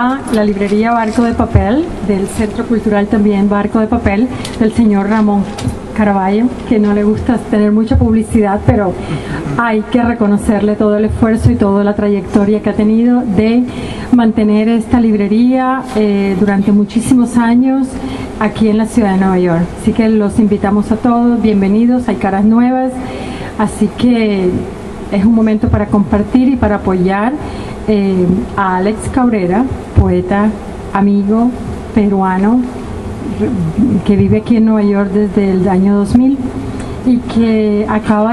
a la librería Barco de Papel, del Centro Cultural también Barco de Papel, del señor Ramón Caraballo, que no le gusta tener mucha publicidad, pero hay que reconocerle todo el esfuerzo y toda la trayectoria que ha tenido de mantener esta librería durante muchísimos años aquí en la ciudad de Nueva York. Así que los invitamos a todos, bienvenidos, hay caras nuevas, así que es un momento para compartir y para apoyar a Alex Cabrera, poeta, amigo peruano, que vive aquí en Nueva York desde el año 2000 y que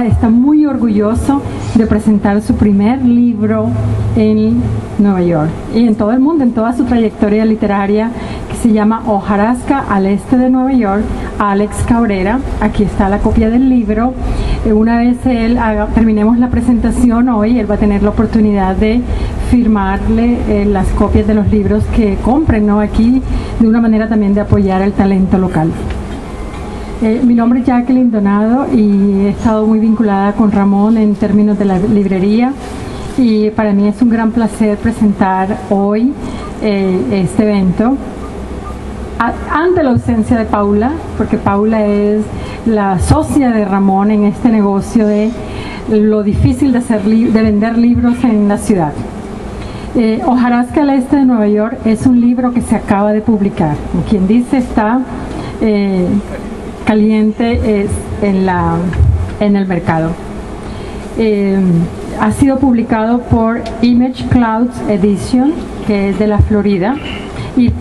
está muy orgulloso de presentar su primer libro en Nueva York y en todo el mundo, en toda su trayectoria literaria, que se llama Hojarasca al este de Nueva York, Alex Cabrera. Aquí está la copia del libro. Una vez terminemos la presentación hoy, él va a tener la oportunidad de firmarle las copias de los libros que compren, ¿no? Aquí, de una manera también de apoyar el talento local. Mi nombre es Jacqueline Donado y he estado muy vinculada con Ramón en términos de la librería, y para mí es un gran placer presentar hoy este evento ante la ausencia de Paula, porque Paula es la socia de Ramón en este negocio de lo difícil de vender libros en la ciudad. Hojarasca al este de Nueva York es un libro que se acaba de publicar. Como quien dice, está caliente en el mercado. Ha sido publicado por Image Clouds Edition, que es de la Florida, y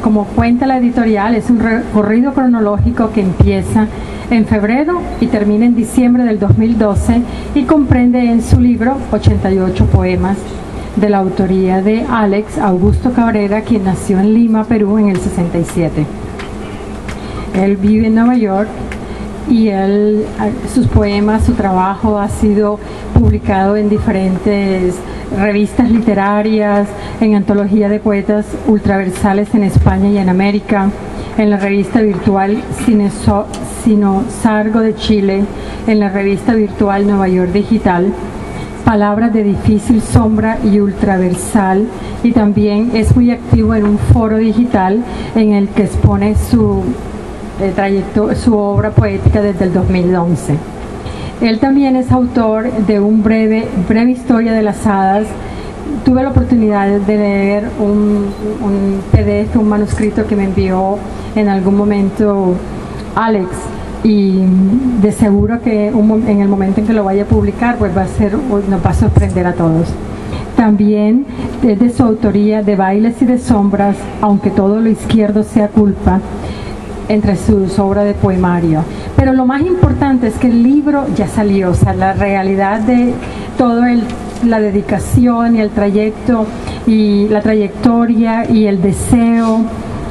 como cuenta la editorial, es un recorrido cronológico que empieza en febrero y termina en diciembre del 2012 y comprende en su libro 88 poemas de la autoría de Alex Augusto Cabrera, quien nació en Lima, Perú, en el 67. Él vive en Nueva York y sus poemas, su trabajo ha sido publicado en diferentes revistas literarias, en antología de poetas ultraversales en España y en América, en la revista virtual Sinosargo de Chile, en la revista virtual Nueva York Digital, Palabras de Difícil Sombra y Ultraversal, y también es muy activo en un foro digital en el que expone su obra poética desde el 2011. Él también es autor de un breve historia de las hadas. Tuve la oportunidad de leer un PDF, un manuscrito que me envió en algún momento Alex, y de seguro que en el momento en que lo vaya a publicar, pues nos va a sorprender a todos. También es de su autoría de Bailes y de Sombras, Aunque todo lo izquierdo sea culpa, entre sus obras de poemario. Pero lo más importante es que el libro ya salió, o sea, la realidad de todo la dedicación y el trayecto y la trayectoria y el deseo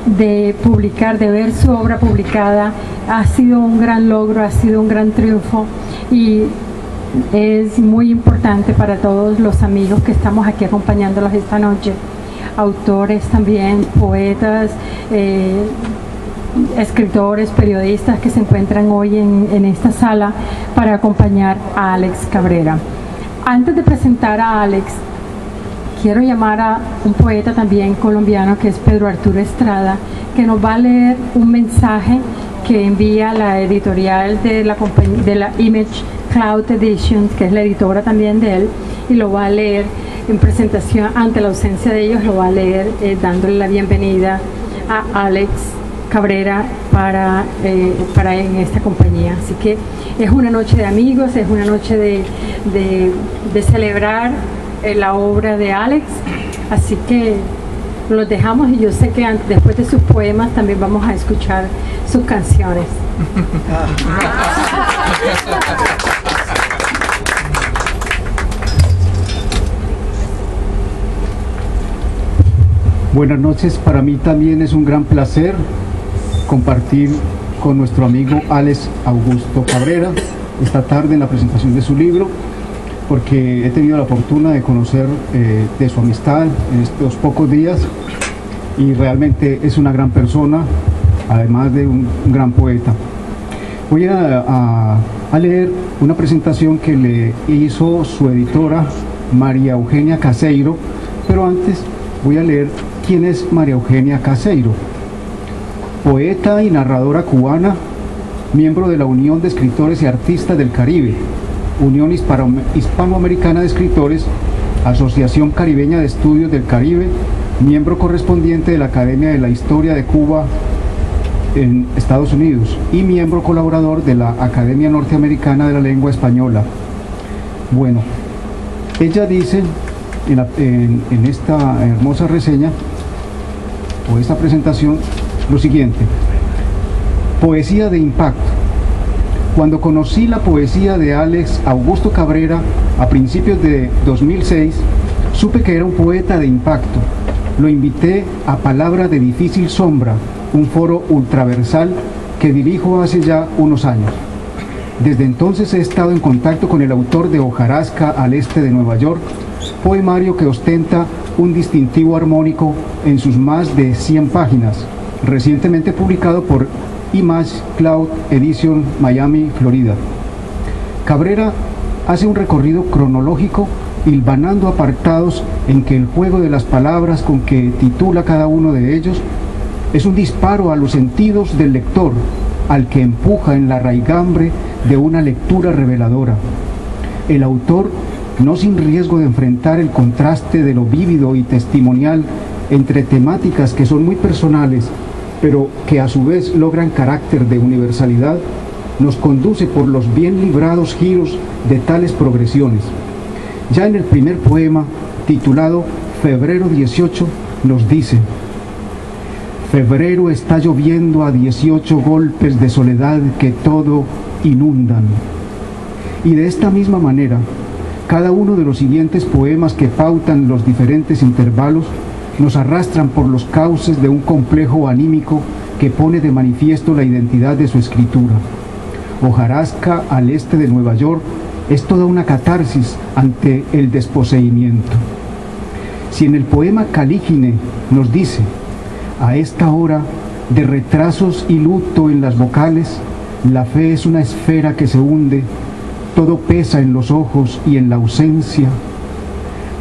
de publicar, de ver su obra publicada, ha sido un gran logro, ha sido un gran triunfo, y es muy importante para todos los amigos que estamos aquí acompañándolos esta noche, autores también, poetas, escritores, periodistas que se encuentran hoy en esta sala para acompañar a Alex Cabrera. Antes de presentar a Alex, quiero llamar a un poeta también colombiano, que es Pedro Arturo Estrada, que nos va a leer un mensaje que envía la editorial de la Image Cloud Edition, que es la editora también de él, y lo va a leer en presentación. Ante la ausencia de ellos, lo va a leer dándole la bienvenida a Alex Cabrera para en esta compañía. Así que es una noche de amigos, es una noche de celebrar la obra de Alex, así que los dejamos, y yo sé que después de sus poemas también vamos a escuchar sus canciones. Buenas noches, para mí también es un gran placer compartir con nuestro amigo Alex Augusto Cabrera esta tarde en la presentación de su libro, porque he tenido la fortuna de conocer de su amistad en estos pocos días, y realmente es una gran persona, además de un gran poeta. Voy a leer una presentación que le hizo su editora María Eugenia Caseiro, pero antes voy a leer quién es María Eugenia Caseiro. Poeta y narradora cubana, miembro de la Unión de Escritores y Artistas del Caribe, Unión Hispanoamericana de Escritores, Asociación Caribeña de Estudios del Caribe, miembro correspondiente de la Academia de la Historia de Cuba en Estados Unidos y miembro colaborador de la Academia Norteamericana de la Lengua Española. Bueno, ella dice en esta hermosa reseña o esta presentación lo siguiente: poesía de impacto. Cuando conocí la poesía de Alex Augusto Cabrera a principios de 2006, supe que era un poeta de impacto. Lo invité a Palabra de Difícil Sombra, un foro ultraversal que dirijo hace ya unos años. Desde entonces he estado en contacto con el autor de Hojarasca al este de Nueva York, poemario que ostenta un distintivo armónico en sus más de 100 páginas, recientemente publicado por Image Cloud Edition Miami, Florida. Cabrera hace un recorrido cronológico hilvanando apartados en que el juego de las palabras con que titula cada uno de ellos es un disparo a los sentidos del lector, al que empuja en la raigambre de una lectura reveladora. El autor, no sin riesgo de enfrentar el contraste de lo vívido y testimonial entre temáticas que son muy personales, pero que a su vez logran carácter de universalidad, nos conduce por los bien librados giros de tales progresiones. Ya en el primer poema, titulado Febrero 18, nos dice: febrero está lloviendo a 18 golpes de soledad que todo inundan. Y de esta misma manera, cada uno de los siguientes poemas que pautan los diferentes intervalos nos arrastran por los cauces de un complejo anímico que pone de manifiesto la identidad de su escritura. Hojarasca al este de Nueva York es toda una catarsis ante el desposeimiento. Si en el poema Calígine nos dice: a esta hora de retrasos y luto en las vocales, la fe es una esfera que se hunde, todo pesa en los ojos y en la ausencia.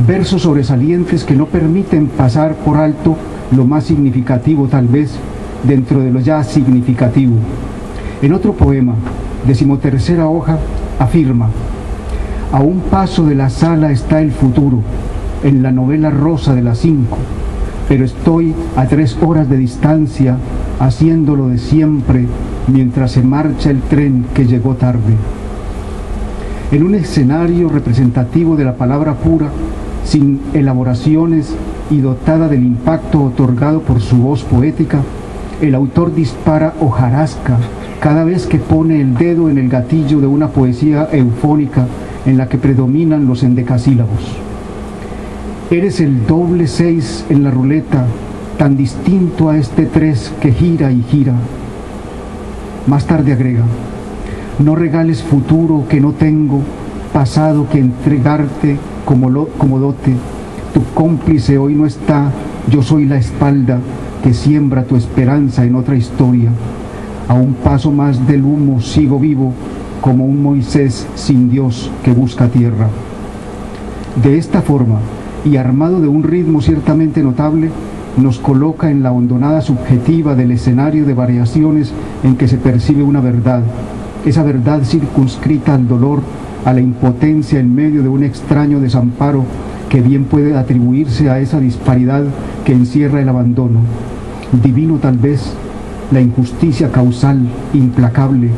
Versos sobresalientes que no permiten pasar por alto lo más significativo, tal vez, dentro de lo ya significativo. En otro poema, 13ª hoja, afirma: a un paso de la sala está el futuro, en la novela rosa de las 5, pero estoy a 3 horas de distancia, haciéndolo de siempre, mientras se marcha el tren que llegó tarde. En un escenario representativo de la palabra pura, sin elaboraciones y dotada del impacto otorgado por su voz poética, el autor dispara hojarasca cada vez que pone el dedo en el gatillo de una poesía eufónica en la que predominan los endecasílabos. Eres el doble 6 en la ruleta, tan distinto a este 3 que gira y gira. Más tarde agrega: no regales futuro que no tengo, pasado que entregarte como dote. Tu cómplice hoy no está, yo soy la espalda que siembra tu esperanza en otra historia. A un paso más del humo sigo vivo, como un Moisés sin Dios que busca tierra. De esta forma, y armado de un ritmo ciertamente notable, nos coloca en la hondonada subjetiva del escenario de variaciones en que se percibe una verdad, esa verdad circunscrita al dolor, a la impotencia en medio de un extraño desamparo que bien puede atribuirse a esa disparidad que encierra el abandono. Divino tal vez, la injusticia causal, implacable,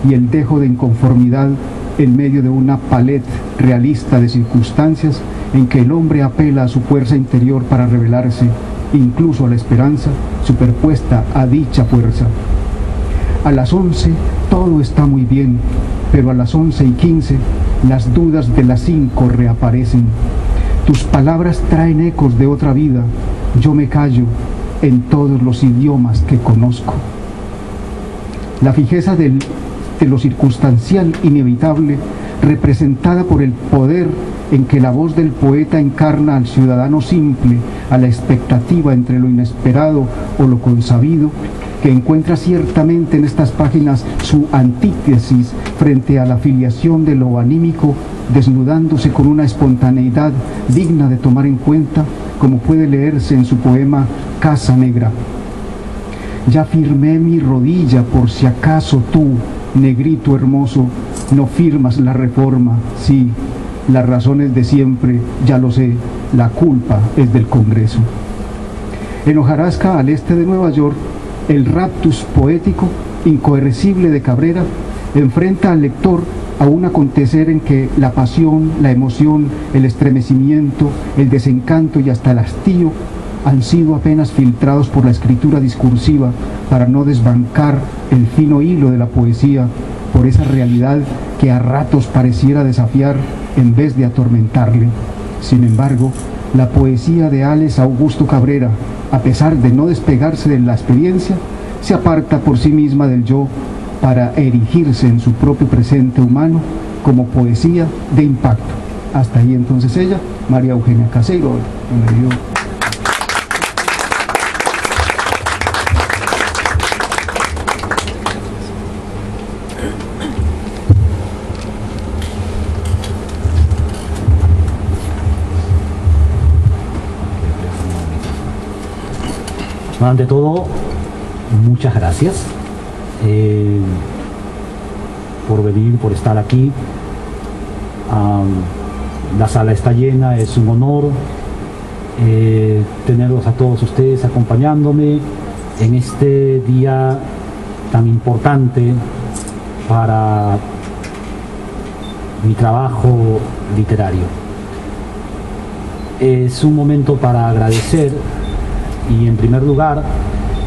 y el dejo de inconformidad en medio de una palette realista de circunstancias en que el hombre apela a su fuerza interior para revelarse, incluso a la esperanza superpuesta a dicha fuerza. A las 11 todo está muy bien, pero a las 11:15 las dudas de las 5 reaparecen. Tus palabras traen ecos de otra vida, yo me callo en todos los idiomas que conozco. La fijeza de lo circunstancial inevitable, representada por el poder en que la voz del poeta encarna al ciudadano simple, a la expectativa entre lo inesperado o lo consabido, que encuentra ciertamente en estas páginas su antítesis frente a la filiación de lo anímico, desnudándose con una espontaneidad digna de tomar en cuenta, como puede leerse en su poema Casa Negra. Ya firmé mi rodilla por si acaso tú, negrito hermoso, no firmas la reforma. Sí, las razones de siempre, ya lo sé, la culpa es del Congreso. En Hojarasca, al este de Nueva York, el raptus poético, incoercible de Cabrera, enfrenta al lector a un acontecer en que la pasión, la emoción, el estremecimiento, el desencanto y hasta el hastío han sido apenas filtrados por la escritura discursiva para no desbancar el fino hilo de la poesía por esa realidad que a ratos pareciera desafiar en vez de atormentarle. Sin embargo, la poesía de Alex Augusto Cabrera, a pesar de no despegarse de la experiencia, se aparta por sí misma del yo para erigirse en su propio presente humano como poesía de impacto. Hasta ahí entonces ella, María Eugenia Caseiro. Ante todo, muchas gracias por venir, por estar aquí. La sala está llena, es un honor tenerlos a todos ustedes acompañándome en este día tan importante para mi trabajo literario. Es un momento para agradecer. Y en primer lugar,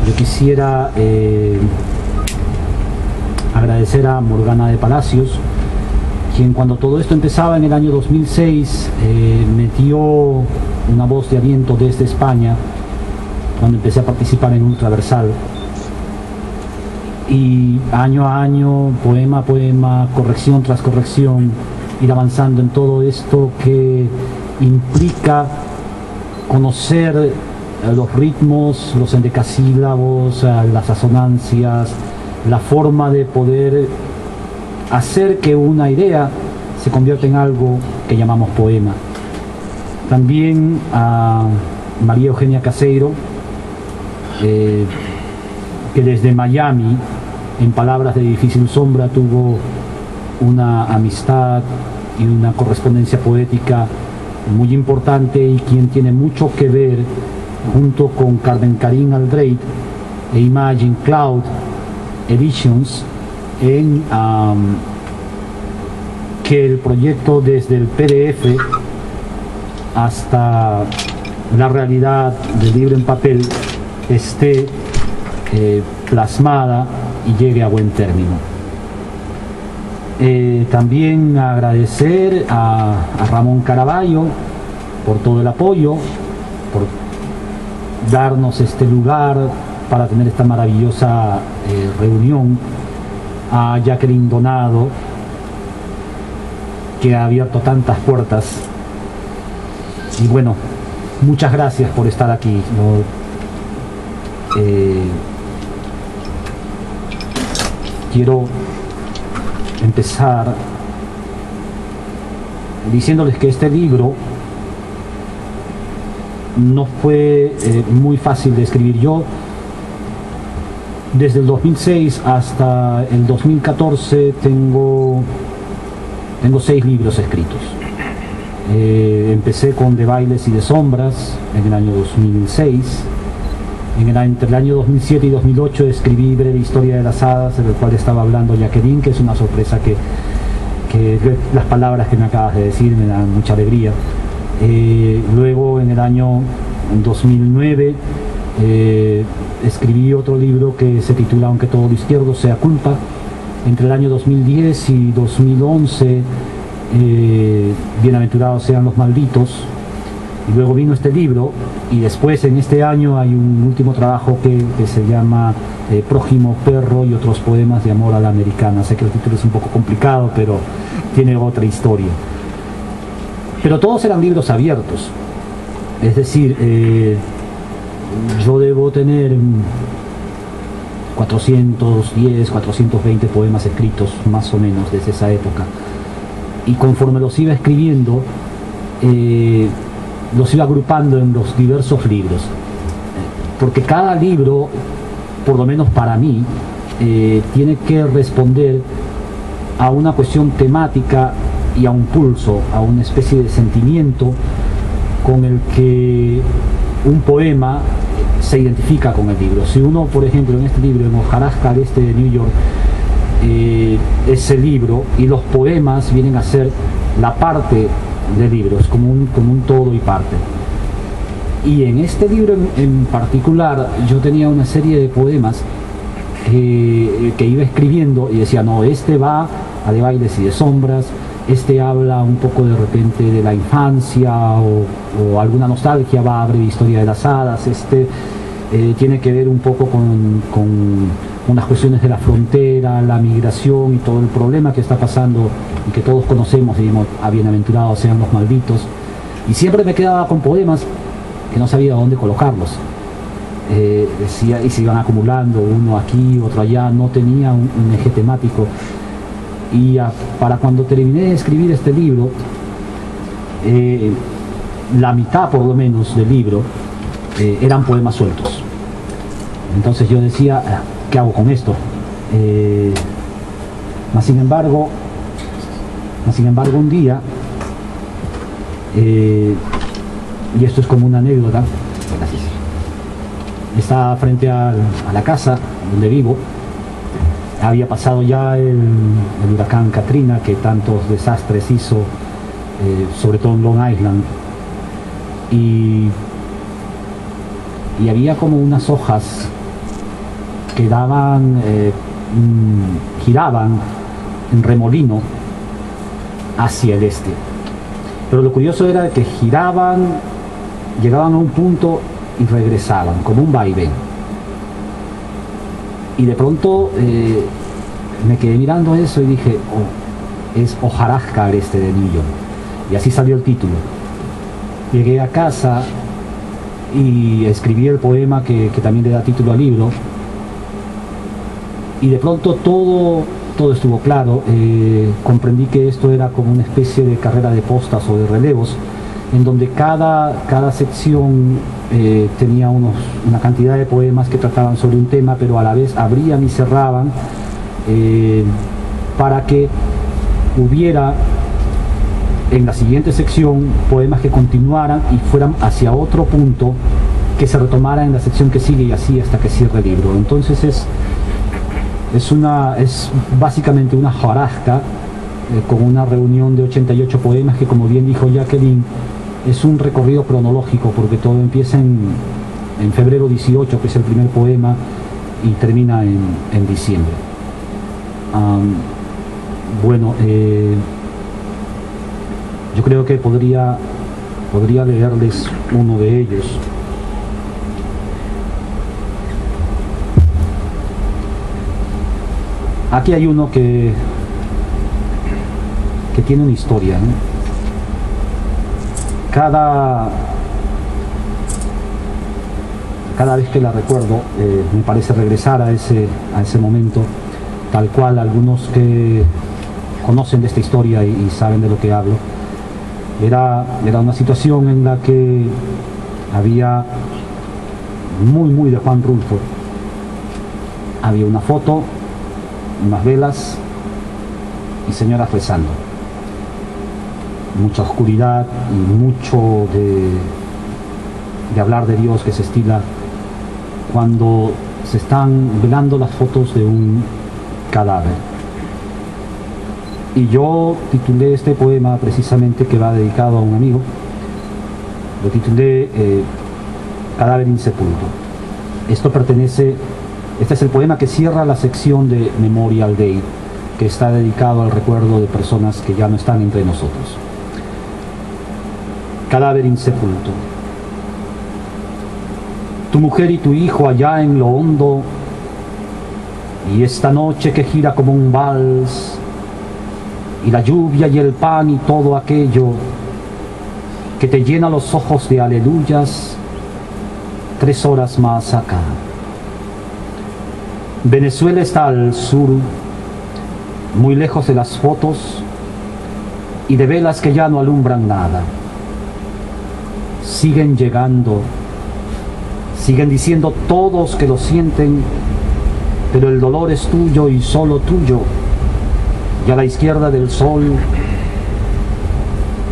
yo quisiera agradecer a Morgana de Palacios, quien cuando todo esto empezaba en el año 2006 metió una voz de aliento desde España, cuando empecé a participar en Ultraversal. Y año a año, poema a poema, corrección tras corrección, ir avanzando en todo esto que implica conocer los ritmos, los endecasílabos, las asonancias, la forma de poder hacer que una idea se convierta en algo que llamamos poema. También a María Eugenia Caseiro, que desde Miami, en palabras de Difícil Sombra, tuvo una amistad y una correspondencia poética muy importante, y quien tiene mucho que ver junto con Carmen Karim Aldrade e Imagine Cloud Editions en que el proyecto desde el PDF hasta la realidad del libro en papel esté plasmada y llegue a buen término. También agradecer a Ramón Caraballo por todo el apoyo, por darnos este lugar para tener esta maravillosa reunión, a Jacqueline Donado, que ha abierto tantas puertas, y bueno, muchas gracias por estar aquí. Quiero empezar diciéndoles que este libro no fue muy fácil de escribir. Yo desde el 2006 hasta el 2014 tengo 6 libros escritos. Empecé con De Bailes y de Sombras en el año 2006. Entre el año 2007 y 2008 escribí Breve Historia de las Hadas, del cual estaba hablando Jacqueline, que es una sorpresa que las palabras que me acabas de decir me dan mucha alegría. Luego en el año 2009 escribí otro libro que se titula Aunque todo lo izquierdo sea culpa. Entre el año 2010 y 2011 Bienaventurados sean los malditos. Y luego vino este libro, y después en este año hay un último trabajo que se llama Prójimo Perro y otros poemas de amor a la americana. Sé que el título es un poco complicado, pero tiene otra historia. Pero todos eran libros abiertos, es decir, yo debo tener 410, 420 poemas escritos más o menos desde esa época, y conforme los iba escribiendo los iba agrupando en los diversos libros, porque cada libro, por lo menos para mí, tiene que responder a una cuestión temática y a un pulso, a una especie de sentimiento con el que un poema se identifica con el libro. Si uno, por ejemplo, en este libro, en Hojarasca al este de New York, ese libro y los poemas vienen a ser la parte del libro, es como un todo y parte. Y en este libro en particular yo tenía una serie de poemas que iba escribiendo y decía, no, este va a de bailes y de sombras, este habla un poco de repente de la infancia o alguna nostalgia, va a breve historia de las hadas, este tiene que ver un poco con unas cuestiones de la frontera, la migración y todo el problema que está pasando y que todos conocemos y decimos, bienaventurados sean los malditos. Y siempre me quedaba con poemas que no sabía dónde colocarlos. Decía, y se iban acumulando, uno aquí, otro allá, no tenía un eje temático. Y para cuando terminé de escribir este libro, la mitad por lo menos del libro eran poemas sueltos. Entonces yo decía, ¿qué hago con esto? Mas sin embargo un día, y esto es como una anécdota, estaba frente a la casa donde vivo, había pasado ya el huracán Katrina, que tantos desastres hizo, sobre todo en Long Island, y había como unas hojas que giraban en remolino hacia el este. Pero lo curioso era que giraban, llegaban a un punto y regresaban, como un vaivén. Y de pronto me quedé mirando eso y dije, oh, es Hojarasca al este de New York. Y así salió el título. Llegué a casa y escribí el poema que también le da título al libro. Y de pronto todo estuvo claro. Comprendí que esto era como una especie de carrera de postas o de relevos, en donde cada sección tenía una cantidad de poemas que trataban sobre un tema, pero a la vez abrían y cerraban para que hubiera en la siguiente sección poemas que continuaran y fueran hacia otro punto que se retomara en la sección que sigue, y así hasta que cierre el libro. Entonces es básicamente una hojarasca con una reunión de 88 poemas que, como bien dijo Jacqueline, es un recorrido cronológico, porque todo empieza en febrero 18, que es el primer poema, y termina en diciembre. Bueno, yo creo que podría leerles uno de ellos. Aquí hay uno que tiene una historia, ¿no? Cada vez que la recuerdo, me parece regresar a ese momento, tal cual. Algunos que conocen de esta historia y saben de lo que hablo, era una situación en la que había muy de Juan Rulfo. Había una foto, unas velas y señoras rezando. Mucha oscuridad y mucho de hablar de Dios que se estila cuando se están velando las fotos de un cadáver. Y yo titulé este poema, precisamente, que va dedicado a un amigo, lo titulé Cadáver insepulto. Este es el poema que cierra la sección de Memorial Day, que está dedicado al recuerdo de personas que ya no están entre nosotros. Cadáver insepulto. Tu mujer y tu hijo allá en lo hondo, y esta noche que gira como un vals, y la lluvia y el pan y todo aquello que te llena los ojos de aleluyas, 3 horas más acá. Venezuela está al sur, muy lejos de las fotos y de velas que ya no alumbran nada. siguen llegando, siguen diciendo todos que lo sienten, pero el dolor es tuyo y solo tuyo. Y a la izquierda del sol,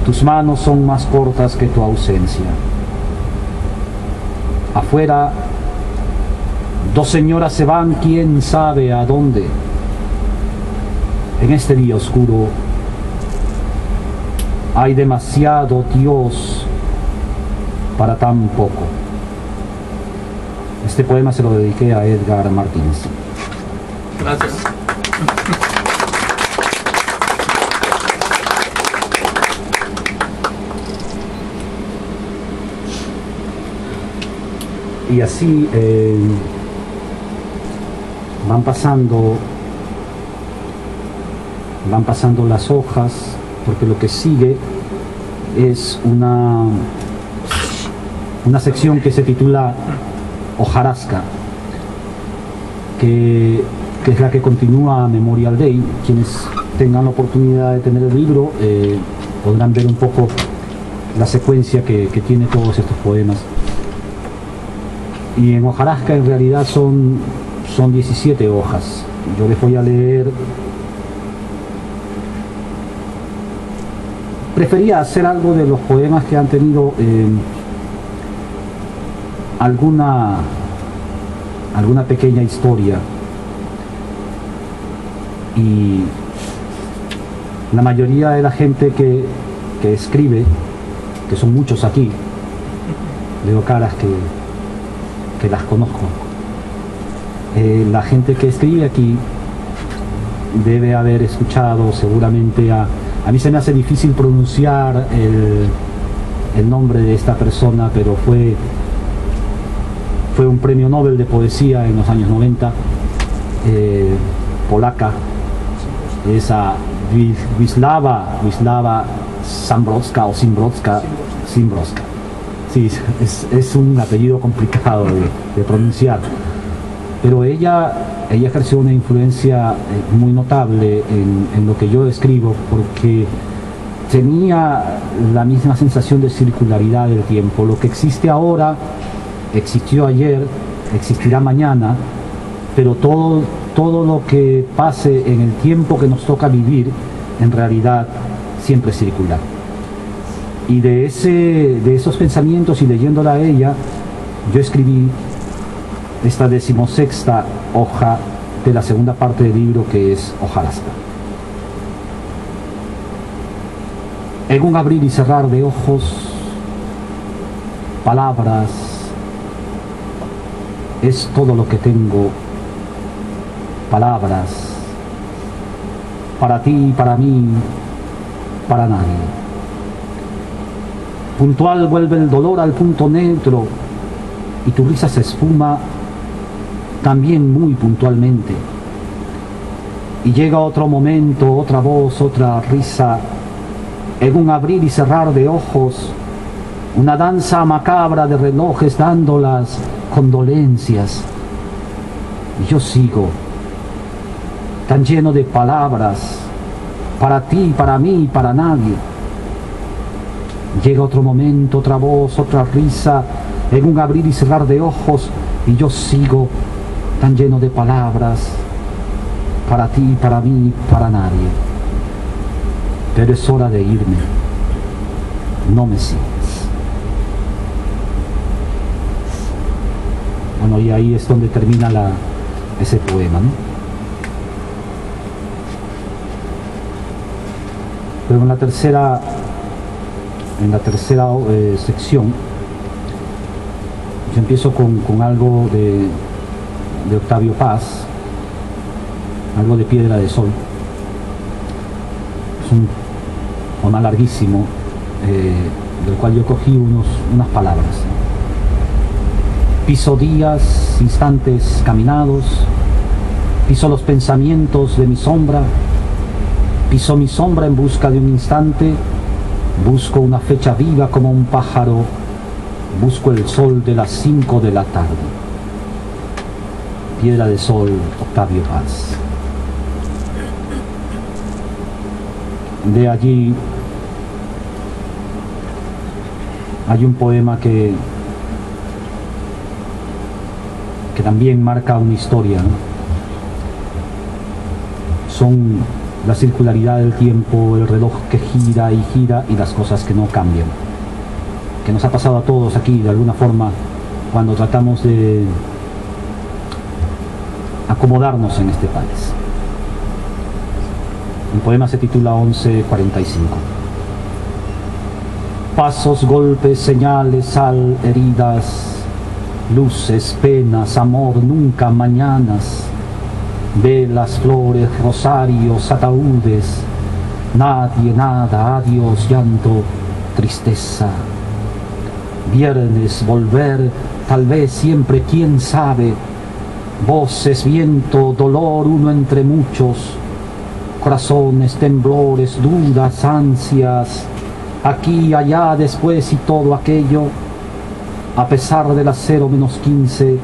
tus manos son más cortas que tu ausencia. Afuera, dos señoras se van, quién sabe a dónde. En este día oscuro hay demasiado Dios para tan poco. Este poema se lo dediqué a Edgar Martínez. Gracias. Y así van pasando las hojas, porque lo que sigue es una sección que se titula Hojarasca, que es la que continúa Memorial Day. Quienes tengan la oportunidad de tener el libro podrán ver un poco la secuencia que tiene todos estos poemas. Y en Hojarasca en realidad son 17 hojas. Yo les voy a leer. Prefería hacer algo de los poemas que han tenido alguna pequeña historia. Y la mayoría de la gente que escribe, que son muchos aquí, veo caras que las conozco. La gente que escribe aquí debe haber escuchado seguramente a mí se me hace difícil pronunciar el nombre de esta persona, pero fue un premio Nobel de poesía en los años 90, polaca, esa Wisława Szymborska o Szymborska. Sí, es un apellido complicado de pronunciar, pero ella ejerció una influencia muy notable en lo que yo escribo, porque tenía la misma sensación de circularidad del tiempo. Lo que existe ahora existió ayer, existirá mañana, pero todo lo que pase en el tiempo que nos toca vivir, en realidad siempre es circular. Y de esos pensamientos, y leyéndola a ella, yo escribí esta 16ª hoja de la segunda parte del libro, que es Hojarasca. En un abrir y cerrar de ojos, palabras es todo lo que tengo. Palabras para ti, para mí, para nadie. Puntual vuelve el dolor al punto neutro, y tu risa se esfuma también muy puntualmente. Y llega otro momento, otra voz, otra risa, en un abrir y cerrar de ojos, una danza macabra de relojes dando las condolencias. Y yo sigo, tan lleno de palabras, para ti, para mí, para nadie. Llega otro momento, otra voz, otra risa, en un abrir y cerrar de ojos, y yo sigo, tan lleno de palabras, para ti, para mí, para nadie. Pero es hora de irme, no me sigues. Bueno, y ahí es donde termina ese poema, ¿no? Pero en la tercera sección, yo empiezo con algo de Octavio Paz, algo de Piedra de Sol. Es un poema larguísimo, del cual yo cogí unas palabras. Piso días, instantes caminados, piso los pensamientos de mi sombra, piso mi sombra en busca de un instante, busco una fecha viva como un pájaro, busco el sol de las 5 de la tarde. Piedra de Sol, Octavio Paz. De allí hay un poema que también marca una historia, ¿no? Son la circularidad del tiempo, el reloj que gira y las cosas que no cambian, que nos ha pasado a todos aquí de alguna forma cuando tratamos de acomodarnos en este país. El poema se titula 11:45. Pasos, golpes, señales, sal, heridas, luces, penas, amor, nunca mañanas, velas, flores, rosarios, ataúdes, nadie, nada, adiós, llanto, tristeza. Viernes, volver, tal vez, siempre, quién sabe, voces, viento, dolor, uno entre muchos, corazones, temblores, dudas, ansias, aquí, allá, después y todo aquello, a pesar de las 0-15,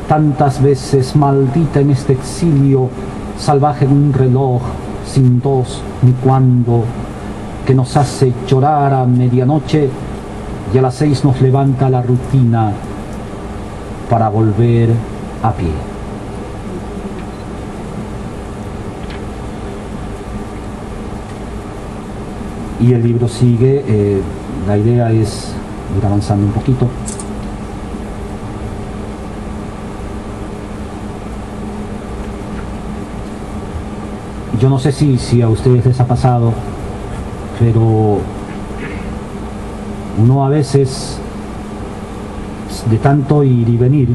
tantas veces maldita en este exilio, salvaje en un reloj, sin dos ni cuándo, que nos hace llorar a medianoche y a las 6 nos levanta la rutina para volver a pie. Y el libro sigue, la idea es ir avanzando un poquito. Yo no sé si a ustedes les ha pasado, pero uno a veces, de tanto ir y venir,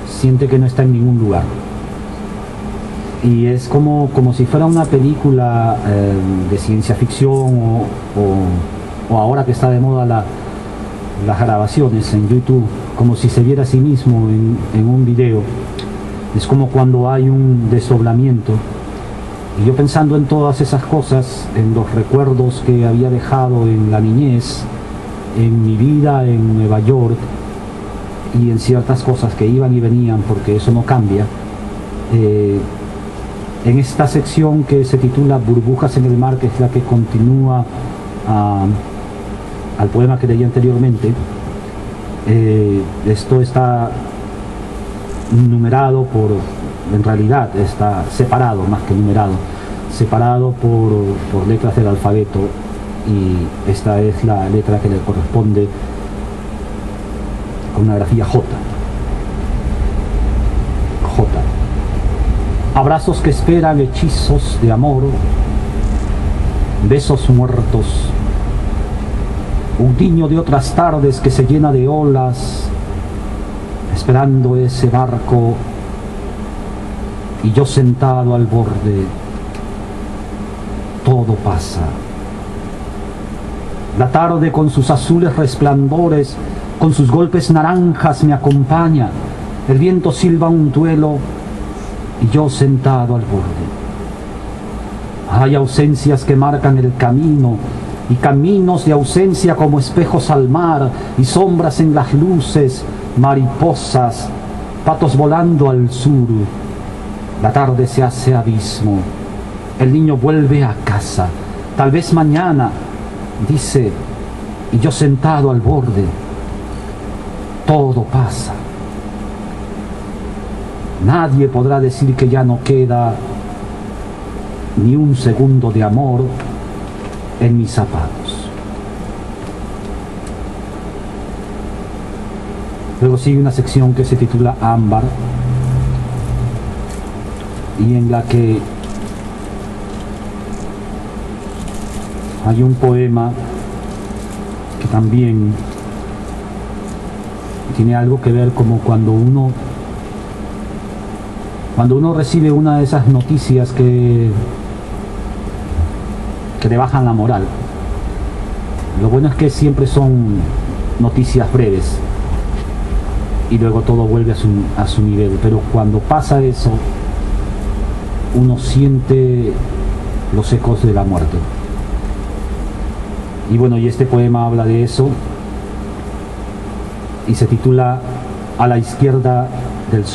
siente que no está en ningún lugar. Y es como si fuera una película de ciencia ficción o ahora que está de moda las grabaciones en YouTube, como si se viera a sí mismo en un video. Es como cuando hay un desdoblamiento. Y yo pensando en todas esas cosas, en los recuerdos que había dejado en la niñez, en mi vida en Nueva York y en ciertas cosas que iban y venían, porque eso no cambia, en esta sección que se titula Burbujas en el mar, que es la que continúa al poema que leí anteriormente, esto está numerado en realidad está separado, más que numerado, separado por letras del alfabeto, y esta es la letra que le corresponde con una grafía J. J. Abrazos que esperan hechizos de amor, besos muertos, un niño de otras tardes que se llena de olas, esperando ese barco, y yo sentado al borde. Todo pasa. La tarde con sus azules resplandores, con sus golpes naranjas me acompaña. El viento silba un duelo y yo sentado al borde. Hay ausencias que marcan el camino y caminos de ausencia como espejos al mar y sombras en las luces, mariposas, patos volando al sur. La tarde se hace abismo. El niño vuelve a casa. Tal vez mañana, dice, y yo sentado al borde. Todo pasa. Nadie podrá decir que ya no queda ni un segundo de amor en mis zapatos. Luego sigue una sección que se titula Ámbar, y en la que hay un poema que también tiene algo que ver como cuando uno recibe una de esas noticias que le bajan la moral. Lo bueno es que siempre son noticias breves y luego todo vuelve a su nivel, pero cuando pasa eso uno siente los ecos de la muerte. Y bueno, y este poema habla de eso y se titula A la izquierda del sol.